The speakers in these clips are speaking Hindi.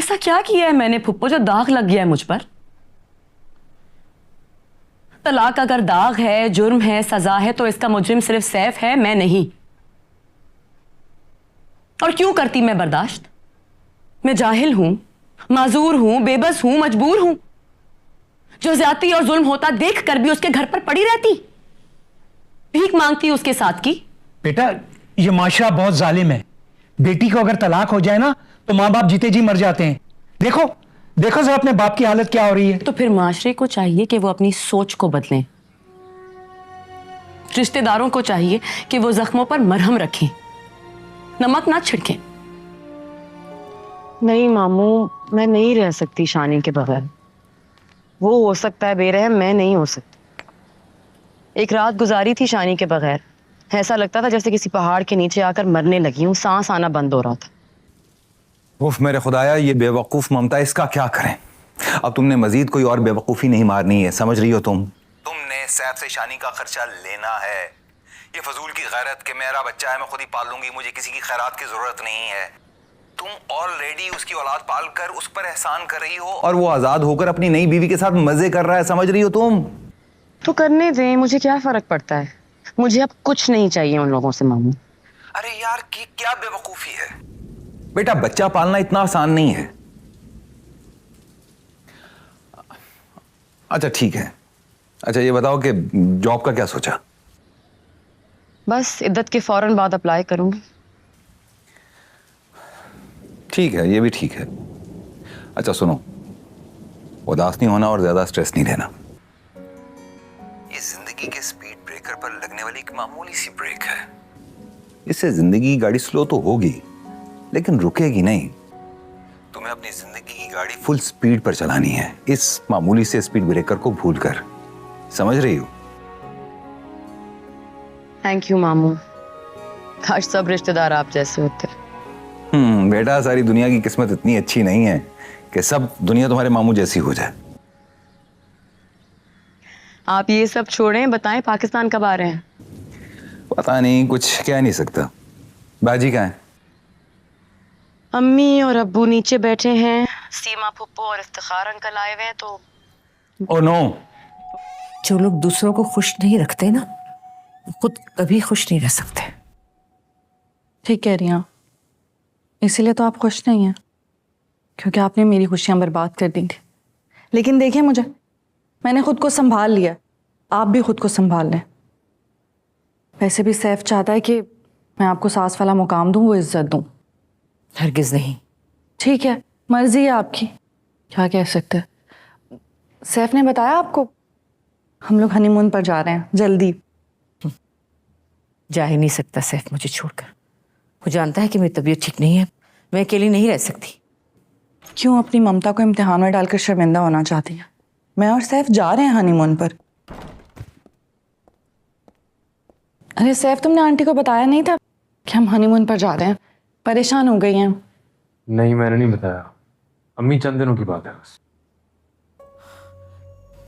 ऐसा क्या किया है मैंने फुप्पो जो दाग लग गया है मुझ पर? तलाक अगर दाग है, जुर्म है, सजा है, तो इसका मुजरिम सिर्फ सैफ है, मैं नहीं। और क्यों करती मैं बर्दाश्त? मैं जाहिल हूं, माजूर हूं, बेबस हूं, मजबूर हूं, जो ज्यादती और जुल्म होता देख कर भी उसके घर पर पड़ी रहती, भीख मांगती उसके साथ की। बेटा, ये माशरा बहुत जालिम है। बेटी को अगर तलाक हो जाए ना तो माँ बाप जीते जी मर जाते हैं। देखो देखो जरा अपने बाप की हालत क्या हो रही है। तो फिर माशरे को चाहिए कि वो अपनी सोच को बदलें। रिश्तेदारों को चाहिए कि वो जख्मों पर मरहम रखें, नमक ना छिड़कें। नहीं मामू, मैं नहीं रह सकती शानी के बगैर। वो हो सकता है बेरहम, मैं नहीं हो सकती। एक रात गुजारी थी शानी के बगैर, ऐसा लगता था जैसे किसी पहाड़ के नीचे आकर मरने लगी हूँ। सांस आना बंद हो रहा था। उफ मेरे खुदाया, ये बेवकूफ ममता, इसका क्या करें? अब तुमने मजीद कोई और बेवकूफ़ी नहीं मारनी है, समझ रही हो? तुमने सैफ से शानी का खर्चा लेना है। ये फजूल की गैरत कि मेरा बच्चा है, मैं खुद ही पाल लूंगी, मुझे किसी की खैरात की जरूरत नहीं है। तुम ऑलरेडी उसकी औलाद पाल कर उस पर एहसान कर रही हो और वो आजाद होकर अपनी नई बीवी के साथ मजे कर रहा है, समझ रही हो तुम? तो करने दें, मुझे क्या फर्क पड़ता है। मुझे अब कुछ नहीं चाहिए उन लोगों से मामू। अरे यार, की क्या बेवकूफी है? बेटा, बच्चा पालना इतना आसान नहीं है। अच्छा ठीक है, अच्छा ये बताओ कि जॉब का क्या सोचा? बस इद्दत के फौरन बाद अप्लाई करूंगी। ठीक है, ये भी ठीक है। अच्छा सुनो, उदास नहीं होना और ज्यादा स्ट्रेस नहीं लेना। ये जिंदगी के स्पीड ब्रेकर पर लगने वाली एक मामूली सी ब्रेक है। इससे जिंदगी की गाड़ी स्लो तो होगी लेकिन रुकेगी नहीं। तुम्हें अपनी जिंदगी की गाड़ी फुल स्पीड पर चलानी है, इस मामूली से स्पीड ब्रेकर को भूलकर, समझ रही हो? थैंक यू मामू, काश सब रिश्तेदार आप जैसे होते। बेटा, सारी दुनिया की किस्मत इतनी अच्छी नहीं है कि सब दुनिया तुम्हारे मामू जैसी हो जाए। आप ये सब छोड़ें, बताएं पाकिस्तान कब आ रहे हैं? पता नहीं, कुछ कह नहीं सकता। बाजी कहाँ है? अम्मी और अब्बू नीचे बैठे हैं, सीमा फुप्पो और इफ्तिखार अंकल आए हुए हैं। तो ओह नो। जो लोग दूसरों को खुश नहीं रखते ना, खुद कभी खुश नहीं रह सकते। ठीक कह रही हैं, इसीलिए तो आप खुश नहीं हैं, क्योंकि आपने मेरी खुशियां बर्बाद कर दी थी। लेकिन देखिए मुझे, मैंने खुद को संभाल लिया, आप भी खुद को संभाल लें। वैसे भी सैफ चाहता है कि मैं आपको सास वाला मुकाम दूं, वो इज्जत दूं। हरगिज नहीं। ठीक है, मर्जी है आपकी, क्या कह सकते हैं। सैफ ने बताया आपको हम लोग हनीमून पर जा रहे हैं जल्दी? जा ही नहीं सकता सैफ मुझे छोड़कर। वो जानता है कि मेरी तबीयत ठीक नहीं है, मैं अकेली नहीं रह सकती। क्यों अपनी ममता को इम्तिहान में डालकर शर्मिंदा होना चाहती है? मैं और सैफ जा रहे हैं हनीमून पर। अरे सैफ, तुमने आंटी को बताया नहीं था कि हम हनीमून पर जा रहे हैं? परेशान हो गई हैं। नहीं, मैंने नहीं बताया अम्मी, चंद दिनों की बात है बस।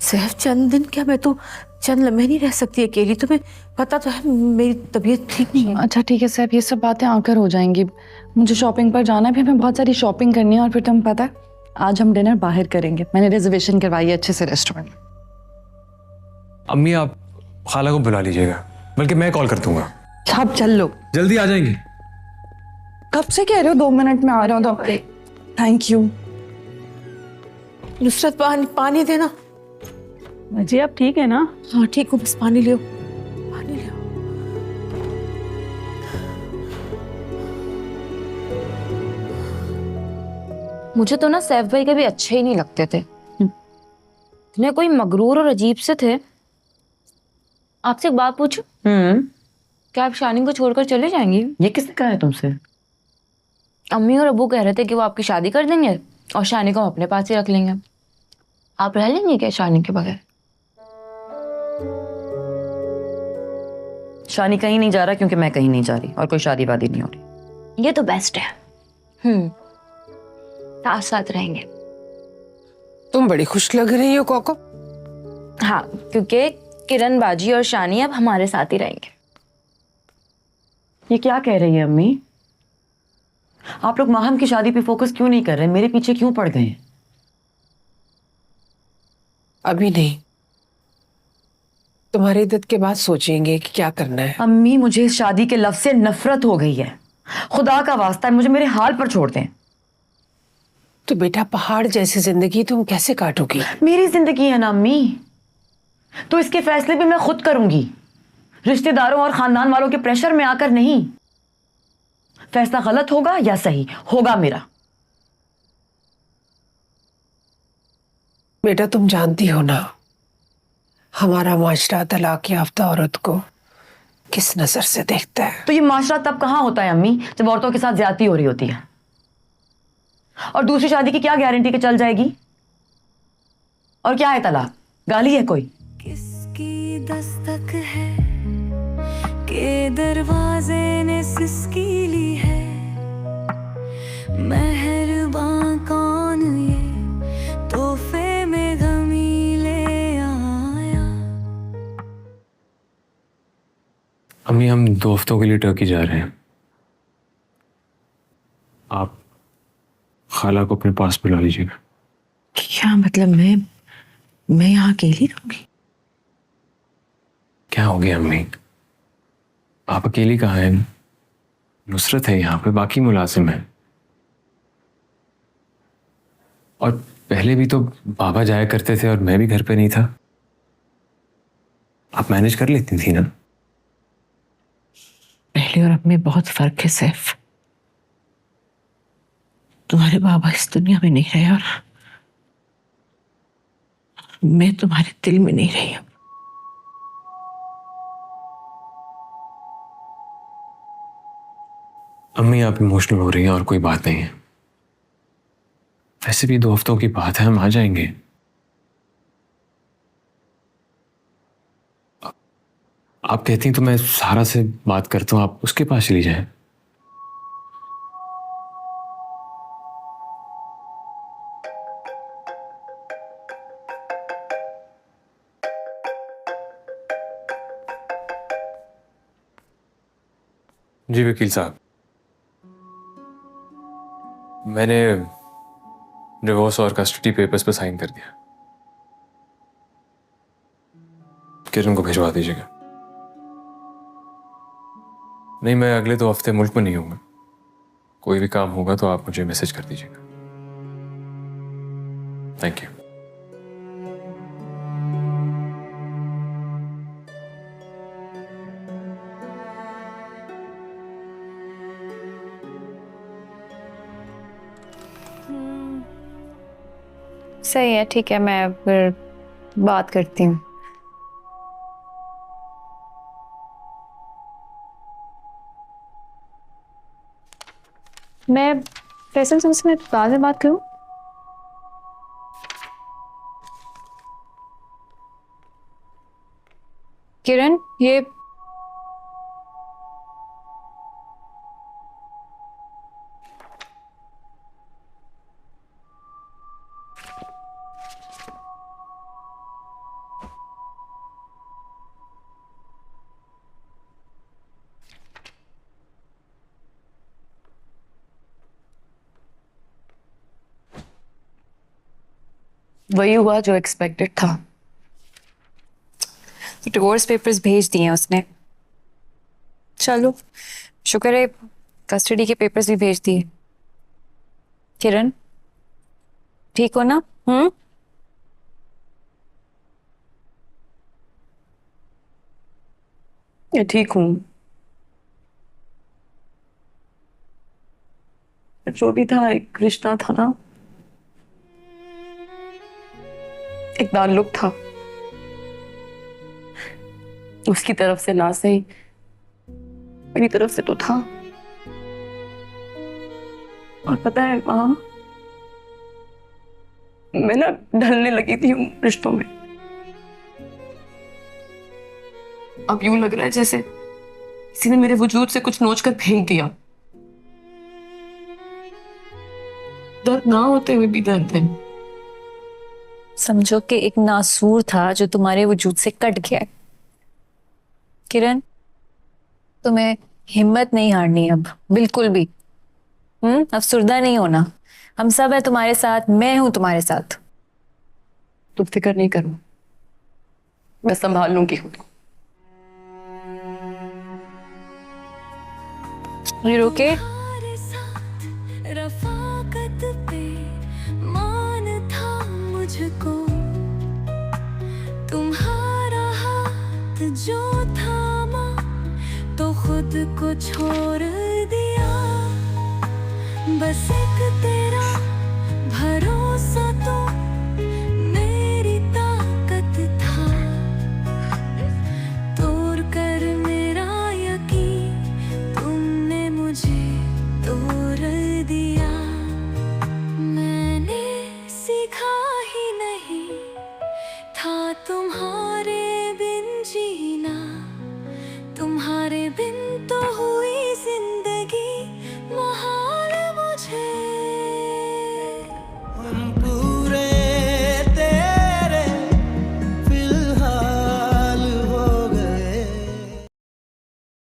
सैफ चंद दिन क्या, मैं तो चंद लम्हे नहीं रह सकती अकेली। तुम्हें पता तो है मेरी तबीयत ठीक नहीं है। अच्छा ठीक है सैफ, ये सब बातें आकर हो जाएंगी। मुझे शॉपिंग पर जाना है, भी हमें बहुत सारी शॉपिंग करनी है। और फिर तुम्हें पता है आज हम डिनर बाहर करेंगे, मैंने रिजर्वेशन करवाई है अच्छे से रेस्टोरेंट में। अम्मी, आप खाला को बुला लीजिएगा, बल्कि मैं कॉल कर दूंगा। आप चल लो, जल्दी आ जाएंगे। कब से कह रहे हो 2 मिनट में आ रहा हूँ? तो थैंक यू। नुसरत पानी देना। जी आप ठीक है ना? हाँ ठीक हूँ, बस पानी लियो, पानी लियो। मुझे तो ना सैफ भाई कभी अच्छे ही नहीं लगते थे। इतने कोई मगरूर और अजीब से थे। आपसे एक बात पूछूं? क्या आप शानी को छोड़कर चले जाएंगी? ये किसने कहा है तुमसे? अम्मी और अब्बू कह रहे थे कि वो आपकी शादी कर देंगे और शानी को हम अपने पास ही रख लेंगे। आप रह लेंगे क्या शानी के बगैर? शानी कहीं नहीं जा रहा क्योंकि मैं कहीं नहीं जा रही और कोई शादी वादी नहीं हो रही। ये तो बेस्ट है। साथ साथ रहेंगे। तुम बड़ी खुश लग रही हो कोको। हाँ, क्योंकि किरण बाजी और शानी अब हमारे साथ ही रहेंगे। ये क्या कह रही है अम्मी? आप लोग माहम की शादी पे फोकस क्यों नहीं कर रहे? मेरे पीछे क्यों पड़ गए हैं? अभी नहीं, तुम्हारी इद्दत के बाद सोचेंगे कि क्या करना है। अम्मी, मुझे इस शादी के लफ्ज से नफरत हो गई है। खुदा का वास्ता है, मुझे मेरे हाल पर छोड़ दें। तो बेटा, पहाड़ जैसी जिंदगी तुम कैसे काटोगी? मेरी जिंदगी है ना अम्मी, तो इसके फैसले भी मैं खुद करूंगी, रिश्तेदारों और खानदान वालों के प्रेशर में आकर नहीं। फैसला गलत होगा या सही होगा मेरा। बेटा, तुम जानती हो ना हमारा माशरा तलाक याफ्ता औरत को किस नजर से देखता है। तो ये माशरा तब कहां होता है अम्मी, जब औरतों के साथ ज्यादती हो रही होती है। और दूसरी शादी की क्या गारंटी कि चल जाएगी? और क्या है तलाक? गाली है कोई? किसकी दस्तक है के दरवाजे ने सिसकी ली है, मेहरबान कौन ये तोहफे में गमी ले आया। अम्मी, हम 2 हफ्तों के लिए टर्की जा रहे हैं। आप खाला को अपने पास बुला लीजिएगा। क्या मतलब? मैं यहाँ अकेली रहूंगी? क्या हो गया अम्मी? आप अकेली कहाँ हैं? नुसरत है यहाँ पे, बाकी मुलाजिम हैं। और पहले भी तो बाबा जाया करते थे और मैं भी घर पे नहीं था। आप मैनेज कर लेती थी ना। पहले और अब में बहुत फर्क है सैफ। तुम्हारे बाबा इस दुनिया में नहीं रहे और मैं तुम्हारे दिल में नहीं रही हूं। अम्मी, आप इमोशनल हो रही हैं और कोई बात नहीं है। वैसे भी 2 हफ्तों की बात है, हम आ जाएंगे। आप कहती हैं तो मैं सारा से बात करता हूँ, आप उसके पास चली जाएं। जी वकील साहब, मैंने डिवोर्स और कस्टडी पेपर्स पर साइन कर दिया। किरण को भिजवा दीजिएगा। नहीं, मैं अगले 2 हफ्ते मुल्क में नहीं हूंगा। कोई भी काम होगा तो आप मुझे मैसेज कर दीजिएगा। Thank you. सही है, ठीक है, मैं फिर बात करती हूँ। मैं फैसल तुमसे मैं बाद में बात करूँ? किरण, ये वही हुआ जो एक्सपेक्टेड था। डिवोर्स पेपर्स भेज दिए हैं उसने। चलो, शुक्र है कस्टडी के पेपर्स भी भेज दिए। किरण, ठीक हो ना? ये ठीक हूँ। जो भी था एक रिश्ता था ना, एक ताल्लुक था। उसकी तरफ से ना सही, मेरी तरफ से तो था। और पता है माँ, मैं ना ढलने लगी थी उन रिश्तों में। अब यूं लग रहा है जैसे किसी ने मेरे वजूद से कुछ नोच कर फेंक दिया। दर्द ना होते हुए भी दर्द है। समझो कि एक नासूर था जो तुम्हारे वजूद से कट गया है। किरण, तुम्हें हिम्मत नहीं हारनी अब, बिल्कुल भी। अफसुर्दा नहीं होना, हम सब है तुम्हारे साथ, मैं हूं तुम्हारे साथ। तुम फिक्र नहीं करो, मैं संभाल लूंगी खुद को। You okay? तुम्हारे साथ रफाकत पे मान था मुझको, तुम्हारा हाथ जो थामा तो खुद को छोड़ दिया। बस एक तेरा भरोसा तो